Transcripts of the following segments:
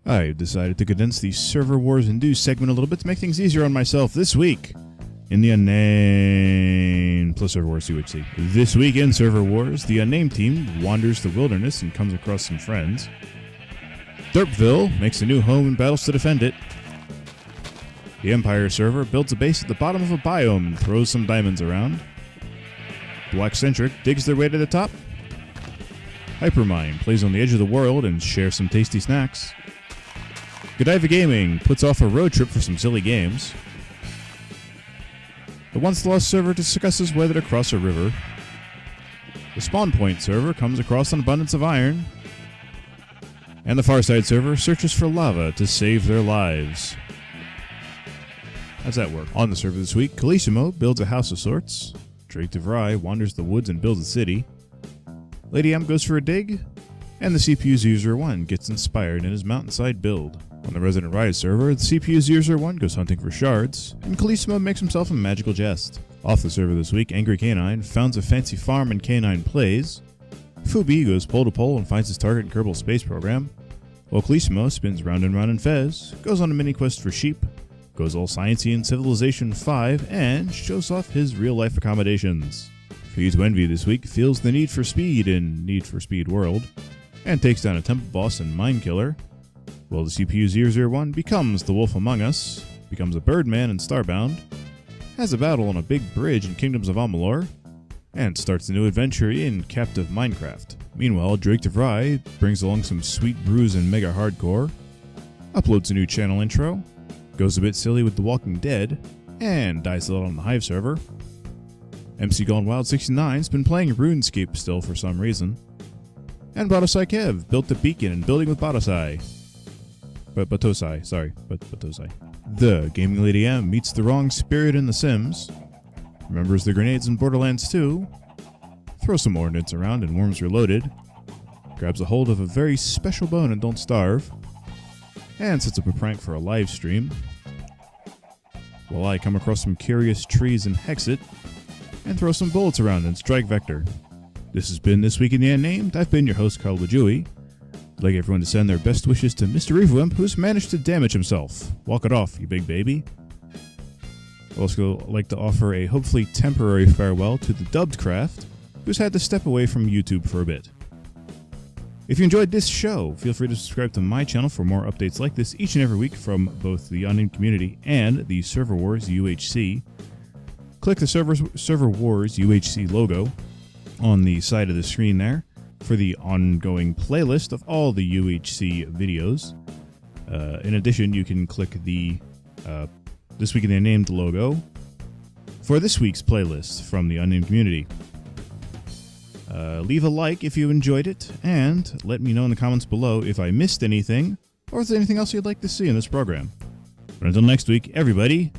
I've decided to condense the Server Wars and News segment a little bit to make things easier on myself this week in the Unnamed plus Server Wars UHC. This week in Server Wars, the Unnamed team wanders the wilderness and comes across some friends. Derpville makes a new home and battles to defend it. The Mpire server builds a base at the bottom of a biome and throws some diamonds around. bloXCentric digs their way to the top. Hypermine plays on the edge of the world and shares some tasty snacks. GodivaGaming puts off a road trip for some silly games. The OnceLost server discusses whether to cross a river. The Spawnpoint server comes across an abundance of iron. And the Farside server searches for lava to save their lives. How's that work? On the server this week, Callissimo builds a house of sorts. DerpVille wanders the woods and builds a city. Lady M goes for a dig. And the CPU's User 1 gets inspired in his mountainside build. On the Resident Rise server, the CPU's User 1 goes hunting for shards, and Callissimo makes himself a magical jest. Off the server this week, Angry Canine founds a fancy farm and Canine plays. Fubi goes pole to pole and finds his target in Kerbal Space Program. While Callissimo spins round and round in Fez, goes on a mini quest for sheep, goes all sciencey in Civilization 5, and shows off his real-life accommodations. Feed to Envy this week feels the need for speed in Need for Speed World, and takes down a temple boss in Mind Killer. While the CPU's 001 becomes the Wolf Among Us, becomes a Birdman in Starbound, has a battle on a big bridge in Kingdoms of Amalur, and starts a new adventure in Captive Minecraft. Meanwhile, DerpVille brings along some sweet brews in Mega Hardcore, uploads a new channel intro, goes a bit silly with The Walking Dead, and dies a lot on the Hive server. MC Gone Wild 69's been playing RuneScape still for some reason. And Batosai Kev built a beacon and building with Batosai. Batosai. The Gaming Lady M meets the wrong spirit in The Sims, remembers the grenades in Borderlands 2, throws some ordnance around in Worms Reloaded, grabs a hold of a very special bone and Don't Starve, and sets up a prank for a live stream, while I come across some curious trees in Hexit, and throw some bullets around in Strike Vector. This has been This Week in the Unnamed. I've been your host, Carl Lleweyln. I'd like everyone to send their best wishes to Mr. Evewimp, who's managed to damage himself. Walk it off, you big baby. I'd also like to offer a hopefully temporary farewell to the Dubbed Craft, who's had to step away from YouTube for a bit. If you enjoyed this show, feel free to subscribe to my channel for more updates like this each and every week from both the Unnamed community and the Server Wars UHC. Click the Server Wars UHC logo on the side of the screen there for the ongoing playlist of all the UHC videos. In addition, you can click the This Week in the Unnamed logo for this week's playlist from the Unnamed community. Leave a like if you enjoyed it, and let me know in the comments below if I missed anything, or if there's anything else you'd like to see in this program. But until next week, everybody,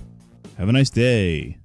have a nice day.